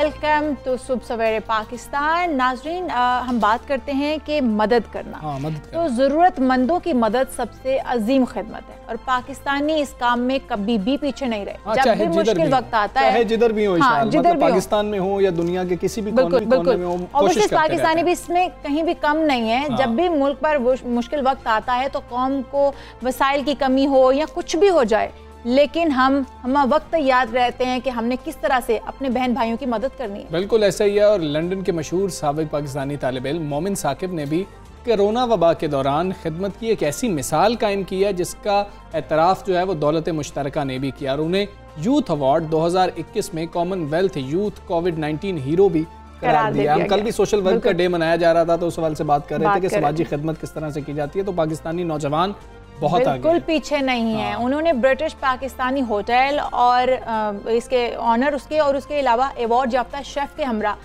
Welcome to सुबह सवेरे पाकिस्तान। नाजरीन, हम बात करते हैं कि मदद करना। तो ज़रूरतमंदों की मदद सबसे अजीम खिदमत है और पाकिस्तानी इस काम में कभी भी पीछे नहीं रहे। जब भी मुश्किल वक्त आता है, जिधर भी हो, मतलब पाकिस्तान में हो या दुनिया के किसी भी कोने में हो, ऑब्वियसली पाकिस्तानी भी इसमें कहीं भी कम नहीं है। जब भी मुल्क पर मुश्किल वक्त आता है तो कौम को वसाइल की कमी हो या कुछ भी हो जाए, लेकिन हम वक्त याद रहते हैं कि हमने किस तरह से अपने बहन भाइयों की मदद करनी है। बिल्कुल ऐसा ही है। और लंदन के मशहूर साबिक पाकिस्तानी तालिब इल्म मोमिन साकिब ने भी कोरोना वबा के दौरान खिदमत की एक ऐसी मिसाल कायम की है जिसका एतराफ़ जो है वो दौलत मुश्तरका ने भी किया और उन्हें यूथ अवार्ड 2021 में कॉमनवेल्थ यूथ कोविड-19 हीरो भी करार दिया। हम कल भी सोशल वर्क का डे मनाया जा रहा था तो उस सवाल से बात कर रहे थे कि समाजी खिदमत किस तरह से की जाती है। तो पाकिस्तानी नौजवान बहुत बिल्कुल पीछे नहीं है। उन्होंने ब्रिटिश पाकिस्तानी होटल और इसके ऑनर और उसके अलावा अवार्ड याफ्ता शेफ के हमरा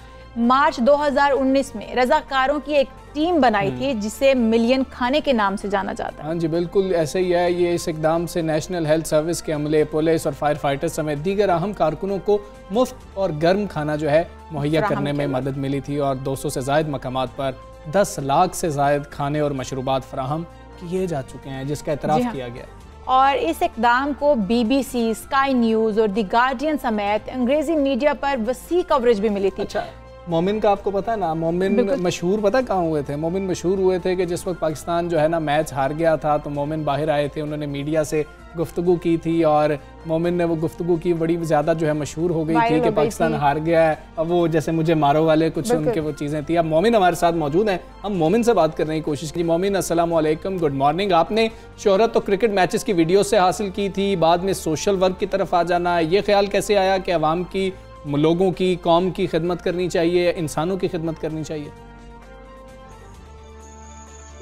मार्च 2019 में रजाकारों की एक टीम बनाई थी जिसे मिलियन खाने के नाम से जाना जाता है। हाँ जी, बिल्कुल ऐसे ही है। ये इस इकदाम से नेशनल हेल्थ सर्विस के अमले, पुलिस और फायर फाइटर्स समेत दीगर अहम कारकुनों को मुफ्त और गर्म खाना जो है मुहैया करने में मदद मिली थी और 200 से ज़ायद मकामात पर 10 लाख से ज़ायद खाने और मशरूबात फराहम किए जा चुके हैं, जिसका एतराफ़ किया गया। और इस इक़दाम को BBC, स्काई न्यूज़ और द गार्डियन समेत अंग्रेजी मीडिया पर वसी कवरेज भी मिली थी। अच्छा, मोमिन का आपको पता है ना, मोमिन मशहूर पता कहाँ हुए थे? मोमिन मशहूर हुए थे कि जिस वक्त पाकिस्तान जो है ना मैच हार गया था तो मोमिन बाहर आए थे, उन्होंने मीडिया से गुफ्तगू की थी और मोमिन ने वो गुफ्तगू की बड़ी ज़्यादा जो है मशहूर हो गई थी कि पाकिस्तान हार गया है। अब वो जैसे मुझे मारो वाले कुछ उनके वो चीज़ें थी। अब मोमिन हमारे साथ मौजूद हैं, हम मोमिन से बात करने की कोशिश की। मोमिन अस्सलाम वालेकुम, गुड मॉर्निंग। आपने शोहरत तो क्रिकेट मैचेस की वीडियो से हासिल की थी, बाद में सोशल वर्क की तरफ आ जाना, ये ख्याल कैसे आया कि अवाम की, लोगों की, कौम की खिदमत करनी चाहिए, इंसानों की खिदमत करनी चाहिए?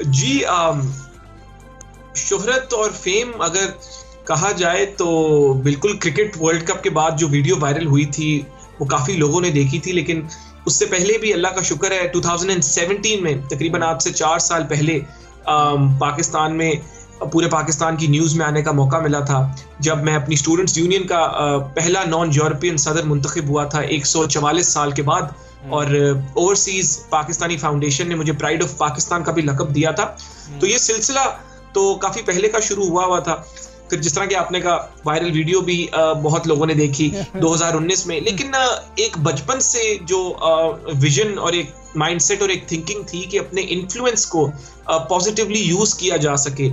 जी, शोहरत और फेम अगर कहा जाए तो बिल्कुल क्रिकेट वर्ल्ड कप के बाद जो वीडियो वायरल हुई थी वो काफ़ी लोगों ने देखी थी, लेकिन उससे पहले भी अल्लाह का शुक्र है 2017 में तकरीबन आज से 4 साल पहले पाकिस्तान में पूरे पाकिस्तान की न्यूज़ में आने का मौका मिला था जब मैं अपनी स्टूडेंट्स यूनियन का पहला नॉन यूरोपियन सदर मुंतखब हुआ था 144 साल के बाद। और ओवरसीज पाकिस्तानी फाउंडेशन ने मुझे प्राइड ऑफ पाकिस्तान का भी लक़ब दिया था। तो ये सिलसिला तो काफ़ी पहले का शुरू हुआ था। फिर जिस तरह के आपने कहा वायरल वीडियो भी बहुत लोगों ने देखी 2019 में, लेकिन एक बचपन से जो विजन और एक माइंडसेट और एक थिंकिंग थी कि अपने इन्फ्लुएंस को पॉजिटिवली यूज किया जा सके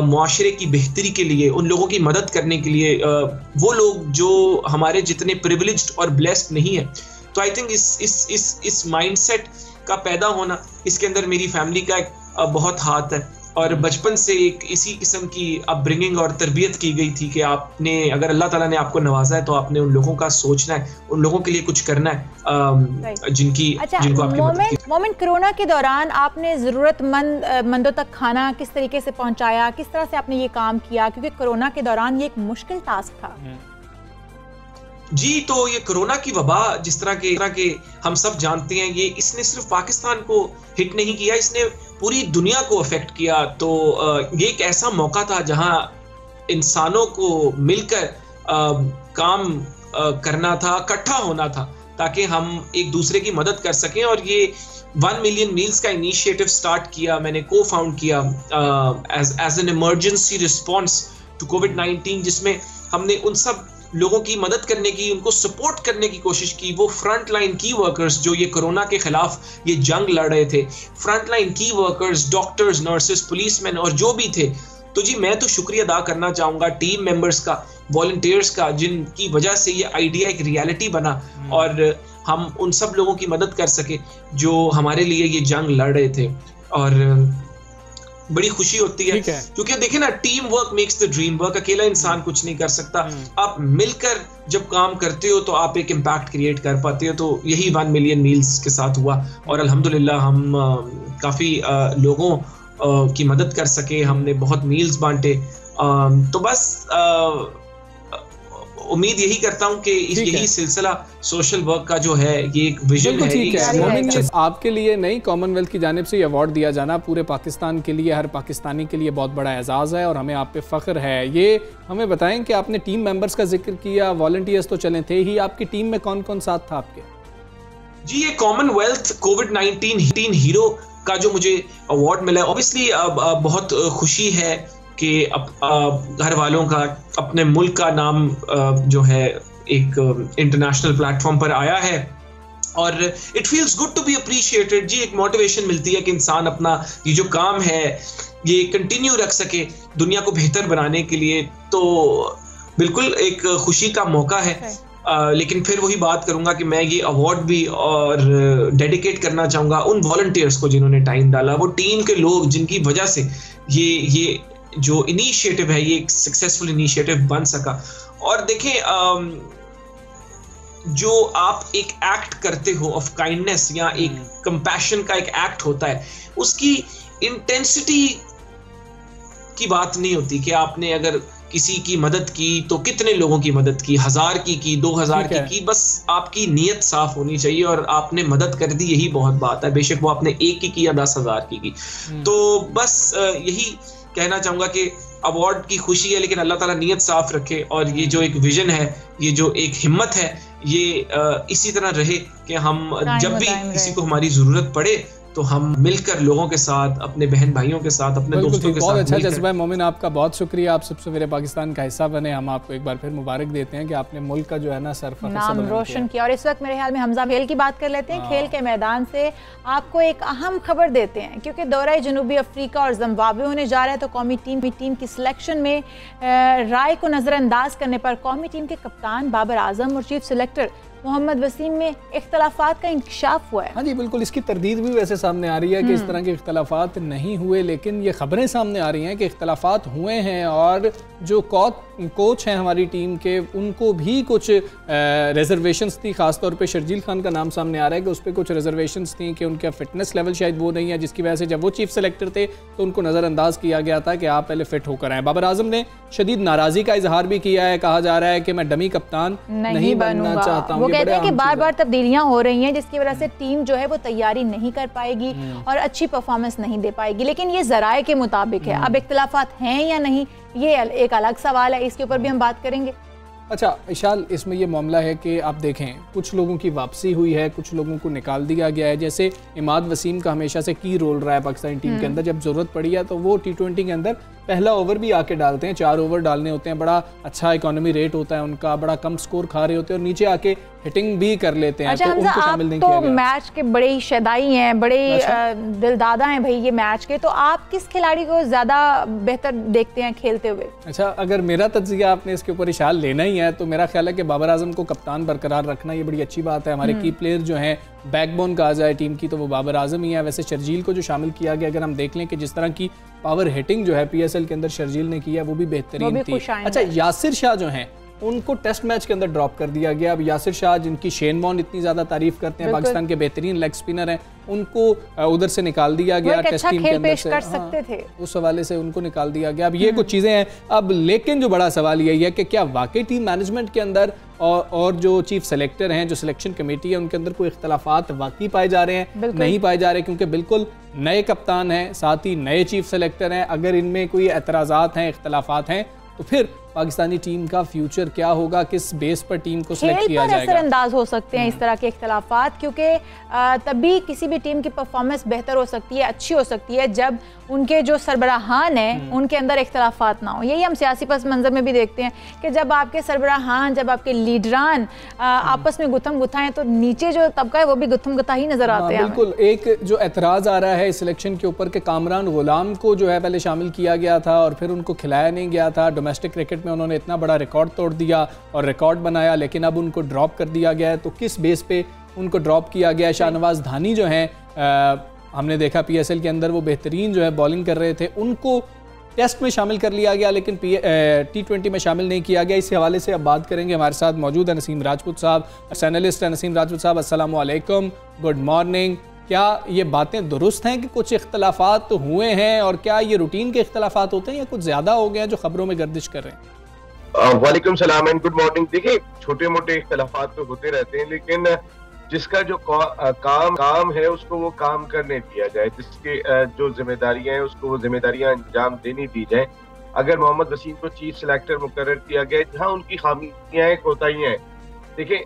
मुआशरे की बेहतरी के लिए, उन लोगों की मदद करने के लिए, वो लोग जो हमारे जितने प्रिविलेज्ड और ब्लेस्ड नहीं है। तो आई थिंक इस माइंडसेट का पैदा होना, इसके अंदर मेरी फैमिली का एक बहुत हाथ है और बचपन से एक इसी किस्म की अपब्रिंगिंग और तरबियत की गई थी कि आपने, अगर अल्लाह ताला ने आपको नवाजा है तो आपने उन लोगों का सोचना है, उन लोगों के लिए कुछ करना है जिनको आपकी मदद की। मोमिन, कोरोना के दौरान आपने ज़रूरतमंदों तक खाना किस तरीके से पहुंचाया, किस तरह से आपने ये काम किया, क्योंकि कोरोना के दौरान ये एक मुश्किल टास्क था। जी, तो ये कोरोना की वबा जिस तरह के हम सब जानते हैं, ये इसने सिर्फ पाकिस्तान को हिट नहीं किया, इसने पूरी दुनिया को अफेक्ट किया। तो ये एक ऐसा मौका था जहां इंसानों को मिलकर काम करना था, इकट्ठा होना था ताकि हम एक दूसरे की मदद कर सकें। और ये 1 मिलियन मील्स का इनिशिएटिव स्टार्ट किया, मैंने को फाउंड किया as an emergency response to कोविड-19, जिसमें हमने उन सब लोगों की मदद करने की, उनको सपोर्ट करने की कोशिश की। वो फ्रंट लाइन की वर्कर्स जो ये कोरोना के खिलाफ ये जंग लड़ रहे थे, फ्रंट लाइन की वर्कर्स, डॉक्टर्स, नर्सेस, पुलिसमैन और जो भी थे। तो जी, मैं तो शुक्रिया अदा करना चाहूँगा टीम मेंबर्स का, वॉलंटियर्स का, जिनकी वजह से ये आइडिया एक रियलिटी बना और हम उन सब लोगों की मदद कर सके जो हमारे लिए ये जंग लड़ रहे थे। और बड़ी खुशी होती है क्योंकि देखिए ना, team work makes the dream work. अकेला इंसान कुछ नहीं कर सकता, आप मिलकर जब काम करते हो तो आप एक इम्पैक्ट क्रिएट कर पाते हो। तो यही 1 मिलियन मील्स के साथ हुआ और अल्हम्दुलिल्लाह हम काफ़ी लोगों की मदद कर सके, हमने बहुत मील्स बांटे। तो बस उम्मीद यही करता हूं कि यही सिलसिला सोशल वर्क का जो है ये एक विजन है। ठीक है मोमिन, आपके लिए नहीं, कॉमनवेल्थ की जानिब से ये अवार्ड दिया जाना पूरे पाकिस्तान के लिए, हर पाकिस्तानी के लिए बहुत बड़ा एजाज़ है और हमें आप पे फ़ख्र है। ये हमें बताएं कि आपने टीम मेंबर्स का जिक्र किया, वॉलंटियर्स तो चले थे ही, आपकी टीम में कौन कौन साथ था आपके? जी, ये कॉमनवेल्थ कोविड-19 हीरो का जो मुझे अवार्ड मिला है, ऑब्वियसली बहुत खुशी है कि घर वालों का, अपने मुल्क का नाम जो है एक इंटरनेशनल प्लेटफॉर्म पर आया है और it feels good to be appreciated. जी, एक मोटिवेशन मिलती है कि इंसान अपना ये जो काम है ये कंटिन्यू रख सके दुनिया को बेहतर बनाने के लिए, तो बिल्कुल एक खुशी का मौका है। लेकिन फिर वही बात करूंगा कि मैं ये अवार्ड भी और डेडिकेट करना चाहूंगा उन वॉलंटियर्स को जिन्होंने टाइम डाला, वो टीम के लोग जिनकी वजह से ये जो इनिशिएटिव है ये एक सक्सेसफुल इनिशिएटिव बन सका। और देखें, जो आप एक एक्ट करते हो ऑफ काइंडनेस या एक कंपैशन का एक एक्ट होता है, उसकी इंटेंसिटी की बात नहीं होती कि आपने अगर किसी की मदद की तो कितने लोगों की मदद की, 1000 की 2000 की, बस आपकी नीयत साफ होनी चाहिए और आपने मदद कर दी, यही बहुत बात है। बेशक वो आपने एक की या 10,000 की। तो बस यही कहना चाहूंगा कि अवार्ड की खुशी है, लेकिन अल्लाह ताला नीयत साफ रखे और ये जो एक विजन है, ये जो एक हिम्मत है, ये इसी तरह रहे कि हम जब भी किसी को हमारी जरूरत पड़े तो हम मिलकर लोगों के साथ, अपने बहन भाइयों के साथ, अपने दोस्तों के साथ। बहुत अच्छा जज्बा है मोमिन, आपका बहुत शुक्रिया, आप सबसे मेरे पाकिस्तान का हिस्सा बने। हम आपको एक बार फिर मुबारक देते हैं कि आपने मुल्क का जो है ना नाम रोशन किया। और इस वक्त मेरे ख्याल में हमजा खेल की बात कर लेते हैं। खेल के मैदान से आपको एक अहम खबर देते हैं, क्योंकि दौरा जनूबी अफ्रीका और जिम्बाब्वे होने जा रहा है, तो कौमी टीम की सिलेक्शन में राय को नज़रअंदाज करने पर कौमी टीम के कप्तान बाबर आजम और चीफ सिलेक्टर मोहम्मद वसीम में इख्तलाफात का इंकशाफ हुआ है। हाँ जी बिल्कुल, इसकी तरदीद भी वैसे सामने आ रही है कि इस तरह के इख्तलाफात नहीं हुए, लेकिन ये खबरें सामने आ रही हैं कि इख्तलाफात हुए हैं और जो कोच हैं हमारी टीम के, उनको भी कुछ रिजर्वेशंस थी। खासतौर पे शर्जील खान का नाम सामने आ रहा है कि उस पर कुछ रिजर्वेशंस थी कि उनका फिटनेस लेवल शायद वो नहीं है, जिसकी वजह से जब वो चीफ सेलेक्टर थे तो उनको नज़रअंदाज किया गया था कि आप पहले फिट होकर आएँ। बाबर आजम ने शदीद नाराज़गी का इजहार भी किया है, कहा जा रहा है कि मैं डमी कप्तान नहीं बनना चाहता हूँ। कहते हैं कि बार-बार तब्दीलियां हो रही हैं, जिसकी वजह से टीम जो है वो तैयारी नहीं कर पाएगी और अच्छी परफॉर्मेंस नहीं दे पाएगी। लेकिन ये ज़राए के मुताबिक है, अब इख्तलाफात हैं या नहीं ये एक अलग सवाल है, इसके ऊपर भी हम बात करेंगे। अच्छा इशाल, इसमें ये मामला है कि आप देखें कुछ लोगों की वापसी हुई है, कुछ लोगों को निकाल दिया गया है। जैसे इमाद वसीम का हमेशा से की रोल रहा है पाकिस्तानी टीम के अंदर, जब ज़रूरत पड़ी है तो वो T20 के अंदर पहला ओवर भी आके डालते हैं, 4 ओवर डालने होते हैं, बड़ा अच्छा इकोनॉमी रेट होता है उनका, बड़ा कम स्कोर खा रहे होते हैं और नीचे आके हिटिंग भी कर लेते हैं। अच्छा, तो उनको शामिल नहीं किया गया। मैच के बड़े ही शदाई हैं, बड़े दिलदादा हैं भाई ये मैच के, तो आप किस खिलाड़ी को ज़्यादा बेहतर देखते हैं खेलते हुए? अच्छा, अगर मेरा तज्जिया आपने इसके ऊपर इशाल लेना ही है तो मेरा ख्याल है कि बाबर आजम को कप्तान बरकरार रखना ये बड़ी अच्छी बात है। हमारे की प्लेयर जो हैं, बैकबोन कहा जाए टीम की, तो वो बाबर आजम ही है। वैसे शर्जील को जो शामिल किया गया, अगर हम देख लें कि जिस तरह की पावर हिटिंग जो है PSL के अंदर शर्जील ने किया वो भी बेहतरीन थी। अच्छा, यासिर शाह जो हैं उनको टेस्ट मैच के अंदर ड्रॉप कर दिया गया। अब यासिर शाह जिनकी शेन वॉन इतनी ज़्यादा तारीफ करते हैं, पाकिस्तान के बेहतरीन लेग स्पिनर हैं, उनको उधर से निकाल दिया गया टेस्ट टीम के अंदर से। सकते थे उस हवाले से उनको निकाल दिया गया। अब ये कुछ चीज़ें हैं। अब लेकिन जो बड़ा सवाल यही है कि क्या वाकई टीम मैनेजमेंट के अंदर और जो चीफ सेलेक्टर हैं, जो सिलेक्शन कमेटी है, उनके अंदर कोई इख्तलाफात वाकई पाए जा रहे हैं? नहीं पाए जा रहे, क्योंकि बिल्कुल नए कप्तान हैं, साथ ही नए चीफ सेलेक्टर हैं। अगर इनमें कोई एतराज़ात हैं, इख्तलाफात हैं, तो फिर पाकिस्तानी टीम का फ्यूचर क्या होगा, किस बेस पर टीम को सिलेक्ट किया जाएगा? असरअंदाज हो सकते हैं इस तरह के इख्तलाफात, क्योंकि तभी किसी भी टीम की परफॉर्मेंस बेहतर हो सकती है, अच्छी हो सकती है, जब उनके जो सरबराहान हैं उनके अंदर इख्तलाफात ना हो। यही हम सियासी पस मंजर में भी देखते हैं कि जब आपके सरबराहान, जब आपके लीडरान आपस में गुथम गुथाएं तो नीचे जो तबका है वो भी गुथम गुथा ही नजर आते हैं। बिल्कुल। एक जो एतराज़ आ रहा है इस सिलेक्शन के ऊपर कि कामरान गुलाम को जो है पहले शामिल किया गया था और फिर उनको खिलाया नहीं गया था। डोमेस्टिक क्रिकेट में उन्होंने इतना बड़ा रिकॉर्ड तोड़ दिया और रिकॉर्ड बनाया, लेकिन अब उनको ड्रॉप कर दिया गया है। तो किस बेस पे उनको ड्रॉप किया गया है? शाहनवाज धानी जो हैं, हमने देखा PSL के अंदर वो बेहतरीन जो है बॉलिंग कर रहे थे, उनको टेस्ट में शामिल कर लिया गया लेकिन T20 में शामिल नहीं किया गया। इस हवाले से अब बात करेंगे। हमारे साथ मौजूद है नसीम राजपूत साहब, एनालिस्ट है। नसीम राजपूत साहब, अस्सलाम वालेकुम, गुड मॉर्निंग। क्या ये बातें दुरुस्त हैं कि कुछ इख्तलाफात हुए हैं, और क्या ये रूटीन के इख्तलाफात होते हैं या कुछ ज़्यादा हो गया जो खबरों में गर्दिश कर रहे हैं? वालेकुम सलाम एंड गुड मॉर्निंग। देखिए, छोटे मोटे इख्तलाफात तो होते रहते हैं, लेकिन जिसका जो काम है उसको वो काम करने दिया जाए, जिसके जो जिम्मेदारियां हैं उसको वो जिम्मेदारियां अंजाम देनी दी जाए। अगर मोहम्मद वसीम को चीफ सिलेक्टर मुकर्रर किया गया, जहां उनकी खामियां हैं, कोताहियां हैं, देखिए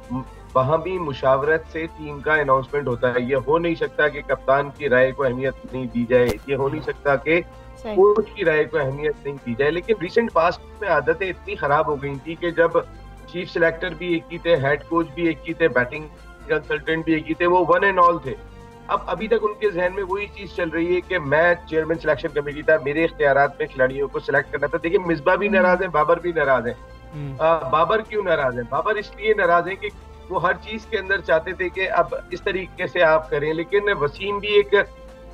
वहाँ भी मुशावरत से टीम का अनाउंसमेंट होता है। ये हो नहीं सकता कि कप्तान की राय को अहमियत नहीं दी जाए, ये हो नहीं सकता कि कोच की राय को अहमियत नहीं दी जाए। लेकिन रिसेंट पास्ट में आदतें इतनी खराब हो गई थी कि जब चीफ सिलेक्टर भी एक ही थे, हेड कोच भी एक ही थे, बैटिंग कंसल्टेंट भी एक ही थे, वो वन एंड ऑल थे। अब अभी तक उनके जहन में वही चीज चल रही है कि मैं चेयरमैन सिलेक्शन कमेटी था, मेरे इख्तियारात में खिलाड़ियों को सिलेक्ट करना था। देखिए मिसबा भी नाराज है, बाबर भी नाराज है। बाबर क्यों नाराज है? बाबर इसलिए नाराज है कि वो हर चीज के अंदर चाहते थे कि अब इस तरीके से आप करें, लेकिन वसीम भी एक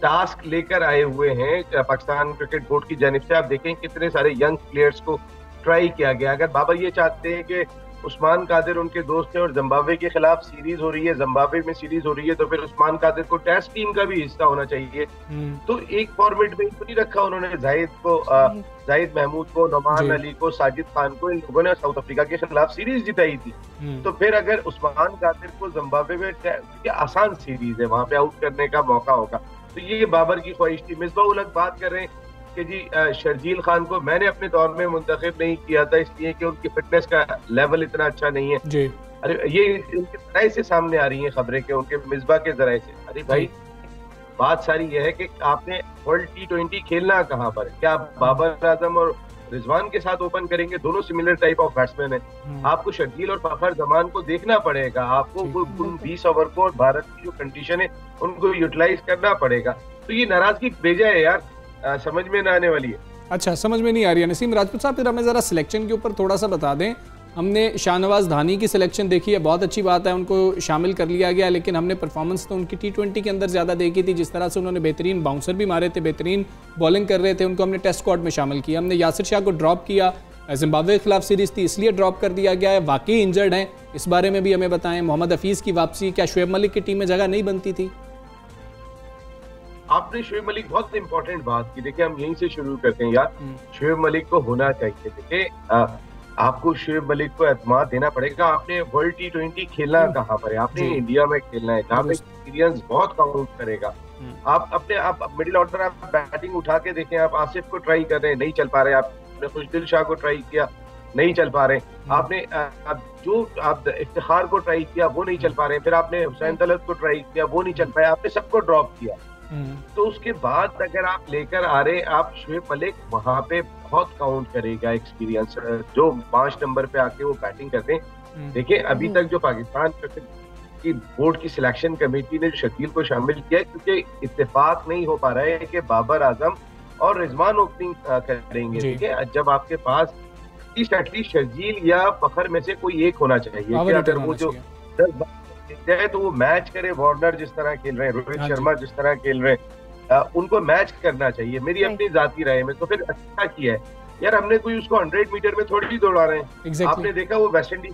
टास्क लेकर आए हुए हैं पाकिस्तान क्रिकेट बोर्ड की जानिब से। आप देखें कितने सारे यंग प्लेयर्स को ट्राई किया गया। अगर बाबर ये चाहते हैं कि उस्मान कादिर उनके दोस्त हैं और जिम्बाब्वे के खिलाफ सीरीज हो रही है, जिम्बाब्वे में सीरीज हो रही है, तो फिर उस्मान कादिर को टेस्ट टीम का भी हिस्सा होना चाहिए। तो एक फॉर्मेट में तो नहीं रखा उन्होंने जाहिद महमूद को, नौमान अली को, साजिद खान को, इन लोगों ने साउथ अफ्रीका के खिलाफ सीरीज जिताई थी। तो फिर अगर उस्मान कादिर को जिम्बाब्वे में आसान सीरीज है, वहां पे आउट करने का मौका होगा, तो ये बाबर की ख्वाहिश थी। मिसबाह उल हक बात कर रहे हैं कि जी शर्जील खान को मैंने अपने दौर में मुंतखब नहीं किया था इसलिए कि उनकी फिटनेस का लेवल इतना अच्छा नहीं है जी। अरे ये इनके जराए से सामने आ रही हैं खबरें कि उनके मिसबा के जराए से। अरे भाई बात सारी यह है कि आपने वर्ल्ड T20 खेलना कहाँ पर? क्या आप बाबर आजम और रिजवान के साथ ओपन करेंगे? दोनों सिमिलर टाइप ऑफ बैट्समैन है। आपको शर्जील और फखर जमान को देखना पड़ेगा, आपको उन 20 ओवर को और भारत की जो कंडीशन है उनको यूटिलाइज करना पड़ेगा। तो ये नाराजगी बेजा है यार, समझ में ना आने वाली है। अच्छा, समझ में नहीं आ रही है। नसीम राजपूत साहब, फिर हमें ज़रा सिलेक्शन के ऊपर थोड़ा सा बता दें। हमने शाहनवाज धानी की सिलेक्शन देखी है, बहुत अच्छी बात है, उनको शामिल कर लिया गया, लेकिन हमने परफॉर्मेंस तो उनकी T20 के अंदर ज़्यादा देखी थी। जिस तरह से उन्होंने बेहतरीन बाउंसर भी मारे थे, बेहतरीन बॉलिंग कर रहे थे, उनको हमने टेस्ट स्क्वाड में शामिल किया। हमने यासिर शाह को ड्रॉप किया, जिम्बाब्वे के खिलाफ सीरीज थी इसलिए ड्रॉप कर दिया गया है, वाकई इंजर्ड हैं, इस बारे में भी हमें बताएं। मोहम्मद हफीज़ की वापसी, क्या शुएब मलिक की टीम में जगह नहीं बनती थी? आपने शुएब मलिक बहुत इंपॉर्टेंट बात की। देखिए हम यहीं से शुरू करते हैं यार, शुएब मलिक को होना चाहिए। देखिए आपको शुएब मलिक को एतमाद देना पड़ेगा। आपने वर्ल्ड T20 खेलना कहाँ पर है? आपने इंडिया में खेलना है जहाँ पे एक्सपीरियंस बहुत काउंट करेगा। आप मिडिल ऑर्डर आप बैटिंग उठा के देखें, आप आसिफ को ट्राई कर रहे हैं, नहीं चल पा रहे। आपने खुशदिल शाह को ट्राई किया, नहीं चल पा रहे। आपने आप इफ्तिखार को ट्राई किया, वो नहीं चल पा रहे। फिर आपने हुसैन तलत को ट्राई किया, वो नहीं चल पाया। आपने सबको ड्रॉप किया। तो उसके बाद अगर आप लेकर आ रहे, आप शुएब मलिक वहां पे बहुत काउंट करेगा एक्सपीरियंस, जो 5 नंबर पे आके वो बैटिंग करते हैं। देखिए अभी तक जो पाकिस्तान की बोर्ड की सिलेक्शन कमेटी ने शकील को शामिल किया है, क्योंकि इत्तेफाक नहीं हो पा रहा है कि बाबर आजम और रिजवान ओपनिंग करेंगे। ठीक है, जब आपके पास एटलीस्ट शर्जील या फखर में से कोई एक होना चाहिए। अगर वो जो 10 जाए तो वो मैच करे, वार्नर जिस तरह खेल रहे हैं, रोहित शर्मा जिस तरह खेल रहे हैं, उनको मैच करना चाहिए मेरी अपनी जाती राय में। तो फिर अच्छा किया है यार, हमने कोई उसको 100 मीटर में थोड़ी ही दौड़ा रहे हैं। आपने देखा वो वेस्ट इंडीज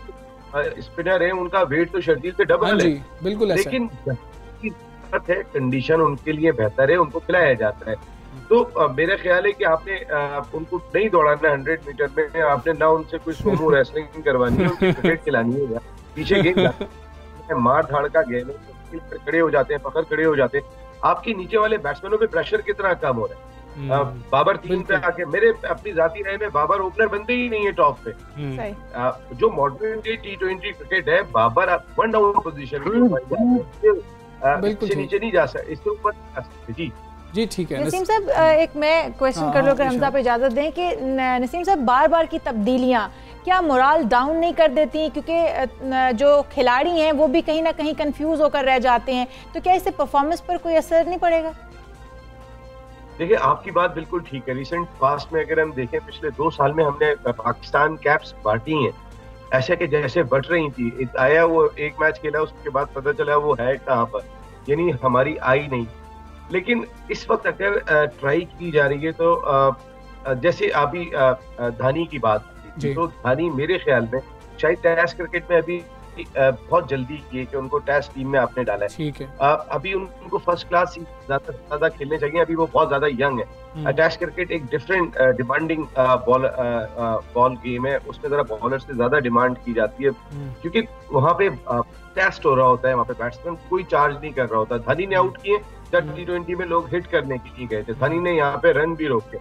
स्पिनर है, उनका वेट तो शर्जील से डबल है, बिल्कुल, लेकिन कंडीशन उनके लिए बेहतर है, उनको खिलाया जाता है। तो मेरा ख्याल है कि आपने उनको नहीं दौड़ाना 100 मीटर में, आपने ना उनसे कोई सोमो रेसलिंग करवानी है, उनकी क्रिकेट खिलानी है, पीछे गेंद मार धाड़ का गेम है, खड़े हो जाते हैं, पकड़ खड़े हो जाते हैं। आपके नीचे वाले बैट्समैनों पे प्रेशर कितना कम हो रहा है। बाबर 3 पे आके, मेरे अपनी जाती राय में बाबर ओपनर बनते ही नहीं है टॉप पे। जो मॉडर्न डे T20 क्रिकेट है, बाबर 1 डाउन पोजीशन से नीचे नहीं जा सकते, इसके ऊपर जी ठीक है। नसीम साहब एक मैं क्वेश्चन कर लो, अगर हमजा पे इजाजत दें, कि नसीम साहब बार बार की तब्दीलियां क्या मोराल डाउन नहीं कर देती? क्योंकि जो खिलाड़ी हैं वो भी कहीं ना कहीं कंफ्यूज होकर रह जाते हैं, तो क्या इससे परफॉर्मेंस पर कोई असर नहीं पड़ेगा? देखिए आपकी बात बिल्कुल ठीक है। रिसेंट पास्ट में अगर हम देखें, पिछले 2 साल में हमने पाकिस्तान कैप्स बांटी हैं ऐसे कि जैसे बट रही थी। आया वो एक मैच खेला, उसके बाद पता चला वो है कहाँ पर, यानी हमारी आई नहीं। लेकिन इस वक्त अगर ट्राई की जा रही है तो जैसे अभी धानी की बात की, तो धानी मेरे ख्याल में शायद टेस्ट क्रिकेट में अभी बहुत जल्दी किए कि उनको टेस्ट टीम में आपने डाला है। ठीक है, अभी उनको फर्स्ट क्लास ज्यादा खेलने चाहिए, अभी वो बहुत ज्यादा यंग है। टेस्ट क्रिकेट एक डिफरेंट डिमांडिंग बॉल गेम है, उसमें जरा बॉलर से ज्यादा डिमांड की जाती है, क्योंकि वहाँ पे टेस्ट हो रहा होता है, वहाँ पे बैट्समैन कोई चार्ज नहीं कर रहा होता। धनी ने आउट किए, जब T20 में लोग हिट करने के लिए गए थे, धनी ने यहाँ पे रन भी रोके।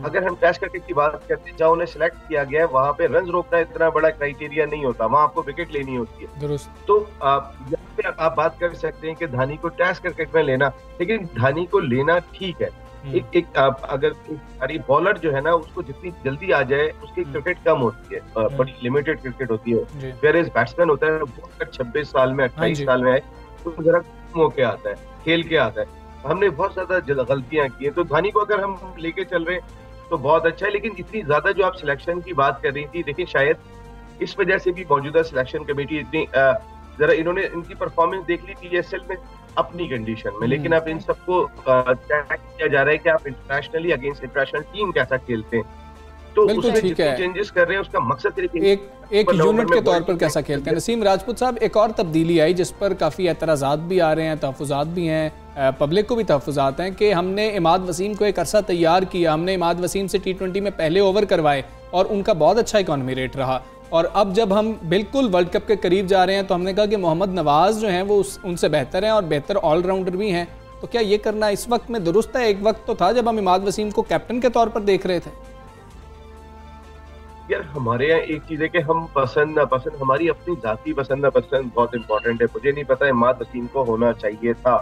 अगर हम टेस्ट क्रिकेट की बात करते हैं, जहाँ उन्हें सिलेक्ट किया गया है वहाँ पे रन रोकना इतना बड़ा क्राइटेरिया नहीं होता, वहाँ आपको विकेट लेनी होती है। दुरुस्त। तो यहाँ पे आप बात कर सकते हैं कि धानी को टेस्ट क्रिकेट में लेना, लेकिन धानी को लेना ठीक है। अगर हमारी बॉलर जो है ना, उसको जितनी जल्दी आ जाए उसकी क्रिकेट कम होती है, बड़ी लिमिटेड क्रिकेट होती है। वेयर बैट्समैन होता है 26 साल में 28 साल में आए तो जरा कम होके आता है, खेल के आता है। हमने बहुत ज्यादा गलतियां की हैं, तो धानी को अगर हम लेके चल रहे हैं तो बहुत अच्छा है। लेकिन इतनी ज्यादा जो आप सिलेक्शन की बात कर रही थी, देखिए शायद इस वजह से भी मौजूदा सिलेक्शन कमेटी इतनी जरा इन्होंने इनकी परफॉर्मेंस देख ली PSL में अपनी कंडीशन में, लेकिन अब इन सबको चेक किया जा रहा है कि आप इंटरनेशनली अगेंस्ट इंटरनेशनल टीम कैसा खेलते हैं, तो उसमें जितने चेंजेस कर रहे हैं उसका मकसद एक यूनिट के तौर पर कैसा खेलते हैं। नसीम राजपूत साहब, एक और तब्दीली आई जिस पर काफ़ी एतराज़ात भी आ रहे हैं, तहफ़्फ़ुज़ात भी हैं, पब्लिक को भी तहफ़्फ़ुज़ात हैं कि हमने इमाद वसीम को एक अरसा तैयार किया, हमने इमाद वसीम से T20 में पहले ओवर करवाए और उनका बहुत अच्छा इकॉनमी रेट रहा, और अब जब हम बिल्कुल वर्ल्ड कप के करीब जा रहे हैं तो हमने कहा कि मोहम्मद नवाज़ जो हैं वो उनसे बेहतर हैं और बेहतर ऑलराउंडर भी हैं, तो क्या ये करना इस वक्त में दुरुस्त है? एक वक्त तो था जब हम इमाद वसीम को कैप्टन के तौर पर देख रहे थे। यार हमारे यहाँ एक चीज है कि हम पसंद नापसंद, हमारी अपनी जाती पसंद नापसंद बहुत इंपॉर्टेंट है। मुझे नहीं पता इमाद वसीम को होना चाहिए था,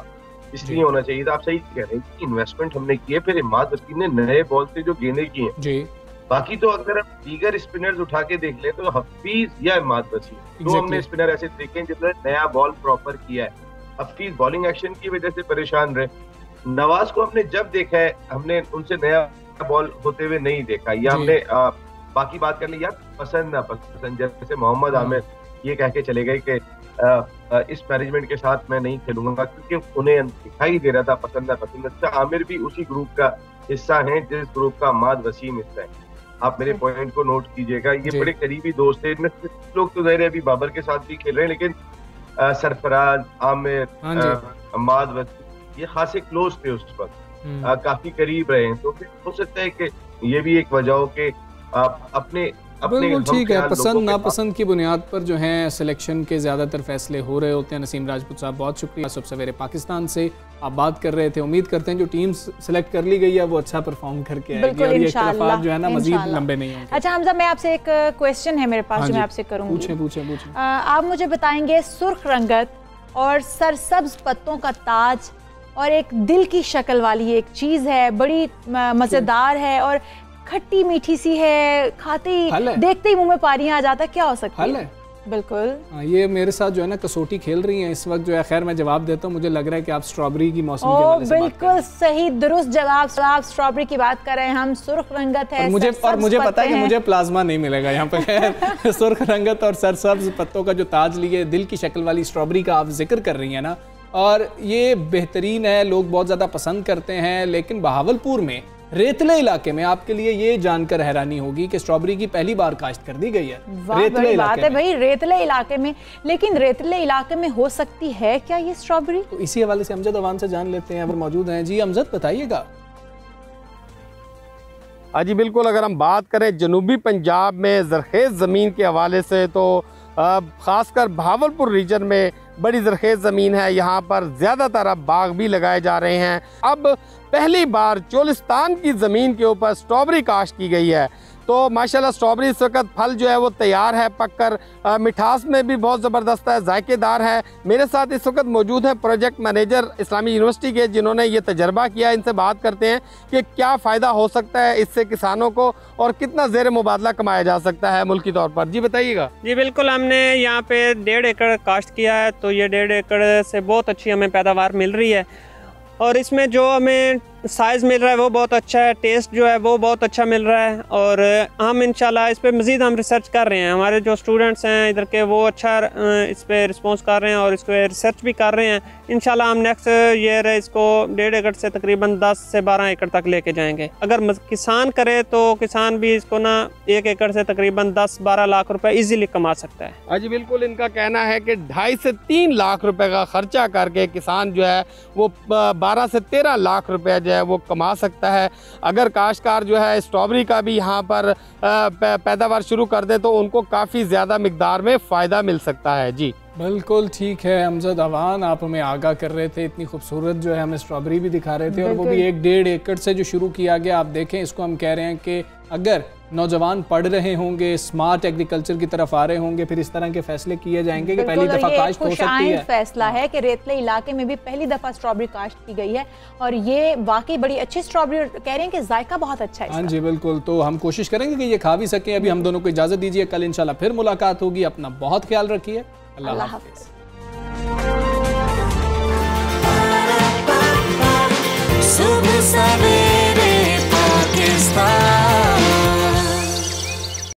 इसलिए होना चाहिए था। आप सही कह रहे हैं कि इन्वेस्टमेंट हमने की है, फिर इमाद वसीम ने नए बॉल से जो गेंदें की हैं जी। बाकी तो अगर हम दीगर स्पिनर्स उठा के देख लें तो हफीज या इमाद वसीम तो हमने स्पिनर ऐसे देखे जिन्होंने नया बॉल प्रॉपर किया है। हफीज बॉलिंग एक्शन की वजह से परेशान रहे, नवाज को हमने जब देखा है हमने उनसे नया बॉल होते हुए नहीं देखा, या हमने बाकी बात कर ली यार पसंद ना पसंद, जैसे मोहम्मद आमिर ये कह के चले गए कि इस मैनेजमेंट के साथ मैं नहीं खेलूंगा, क्योंकि उन्हें दिखाई दे रहा था पसंद ना पसंद। अच्छा, आमिर भी उसी ग्रुप का हिस्सा है जिस ग्रुप का इमाद वसीम हिस्सा है। आप मेरे पॉइंट को नोट कीजिएगा, ये बड़े करीबी दोस्त है। इनमें कुछ लोग तो ज़ाहिर है अभी बाबर के साथ भी खेल रहे हैं, लेकिन सरफराज, आमिर, इमाद वसीम ये खासे क्लोज थे उस वक्त, काफी करीब रहे हैं। तो फिर हो सकता है कि ये भी एक वजह हो कि आप अपने बिल्कुल ठीक है, पसंद नापसंद की बुनियाद पर जो है सिलेक्शन के ज़्यादातर फैसले हो रहे होते हैं। नसीम राजपूत साहब बहुत शुक्रिया। सब सवेरे पाकिस्तान से आप बात कर रहे थे, उम्मीद करते हैं जो टीम सिलेक्ट कर ली गई है वो अच्छा परफॉर्म करके आएगी और ये इख्तिलाफात जो है ना मजीद लंबे नहीं होंगे। अच्छा हमजा, मैं आपसे एक क्वेश्चन है मेरे पास जो मैं आपसे करूँगी। पूछें। आप मुझे बताएंगे, सुर्ख रंगत और सरसब्ज पत्तों का ताज और एक दिल की शक्ल वाली एक चीज़ है, बड़ी मज़ेदार है और खट्टी मीठी सी है, खाते ही देखते ही मुंह में पानी आ जाता है, क्या हो सकता है? बिल्कुल ये मेरे साथ जो है ना कसौटी खेल रही हैं इस वक्त जो है। खैर मैं जवाब देता हूँ, मुझे लग रहा है कि आप स्ट्रॉबेरी की मौसम के हवाले से बिल्कुल सही दुरुस्त जवाब। आप स्ट्रॉबेरी की बात कर रहे हैं, हम सुर्ख रंगत है और मुझे पता है कि मुझे प्लाज्मा नहीं मिलेगा यहाँ पे। खैर सुर्ख रंगत और सरसब्ज पत्तों का जो ताज लिए दिल की शक्ल वाली स्ट्रॉबेरी का आप जिक्र कर रही है ना, और ये बेहतरीन है, लोग बहुत ज़्यादा पसंद करते हैं। लेकिन बहावलपुर में रेतले इलाके में आपके लिए ये जानकर हैरानी होगी कि स्ट्रॉबेरी की पहली बार काश्त कर दी गई है। रेतले बात है भाई, रेतले इलाके में। लेकिन रेतले इलाके में हो सकती है क्या ये स्ट्रॉबेरी? तो इसी हवाले से अमजद अवान से जान लेते हैं, अगर मौजूद हैं। जी अमजद बताइएगा। हाँ जी बिल्कुल, अगर हम बात करें जनूबी पंजाब में ज़रखेज़ ज़मीन के हवाले से तो ख़ासकर बहावलपुर रीजन में बड़ी ज़रखेज़ ज़मीन है। यहाँ पर ज़्यादातर अब बाग भी लगाए जा रहे हैं। अब पहली बार चोलिस्तान की ज़मीन के ऊपर स्ट्रॉबेरी काश्त की गई है, तो माशाल्लाह स्ट्रॉबेरी इस वक्त फल जो है वो तैयार है, पककर मिठास में भी बहुत ज़बरदस्त है, जायकेदार है। मेरे साथ इस वक्त मौजूद है प्रोजेक्ट मैनेजर इस्लामी यूनिवर्सिटी के, जिन्होंने ये तजर्बा किया। इनसे बात करते हैं कि क्या फ़ायदा हो सकता है इससे किसानों को और कितना ज़ेर मुबादला कमाया जा सकता है मुल्की तौर पर। जी बताइएगा। जी बिल्कुल, हमने यहाँ पे 1.5 एकड़ काश्त किया है, तो ये 1.5 एकड़ से बहुत अच्छी हमें पैदावार मिल रही है और इसमें जो हमें साइज़ मिल रहा है वो बहुत अच्छा है, टेस्ट जो है वो बहुत अच्छा मिल रहा है और हम इंशाल्लाह इस पे मज़ीद हम रिसर्च कर रहे हैं। हमारे जो स्टूडेंट्स हैं इधर के वो अच्छा इस पे रिस्पॉन्स कर रहे हैं और इस पर रिसर्च भी कर रहे हैं। इंशाल्लाह हम नेक्स्ट ईयर इसको 1.5 एकड़ से तकरीबन 10 से 12 एकड़ तक लेके जाएंगे। अगर किसान करे तो किसान भी इसको ना 1 एकड़ से तकरीबन 10-12 लाख रुपए ईजीली कमा सकता है। हाँ जी बिल्कुल, इनका कहना है कि 2.5 से 3 लाख रुपए का खर्चा करके किसान जो है वो 12 से 13 लाख रुपए जो है वो कमा सकता है। अगर काश्तकार जो है स्ट्रॉबेरी का भी यहाँ पर पैदावार शुरू कर दे तो उनको काफ़ी ज़्यादा मिकदार में फ़ायदा मिल सकता है। जी बिल्कुल ठीक है अमजद अवान, आप हमें आगाह कर रहे थे, इतनी खूबसूरत जो है हमें स्ट्रॉबेरी भी दिखा रहे थे और वो भी 1-1.5 एकड़ से जो शुरू किया गया। आप देखें, इसको हम कह रहे हैं कि अगर नौजवान पढ़ रहे होंगे, स्मार्ट एग्रीकल्चर की तरफ आ रहे होंगे, फिर इस तरह के फैसले किए जाएंगे कि पहली दफा काश्त हो सकती है। फैसला है कि रेतले इलाके में भी पहली दफा स्ट्रॉबेरी काश्त की गई है और ये वाकई बड़ी अच्छी स्ट्रॉबेरी, कह रहे हैं कि जायका बहुत अच्छा है। हाँ जी बिल्कुल, तो हम कोशिश करेंगे कि ये खा भी सकें। अभी हम दोनों को इजाजत दीजिए, कल इंशाल्लाह फिर मुलाकात होगी। अपना बहुत ख्याल रखिए, अल्लाह हाफ़िज़।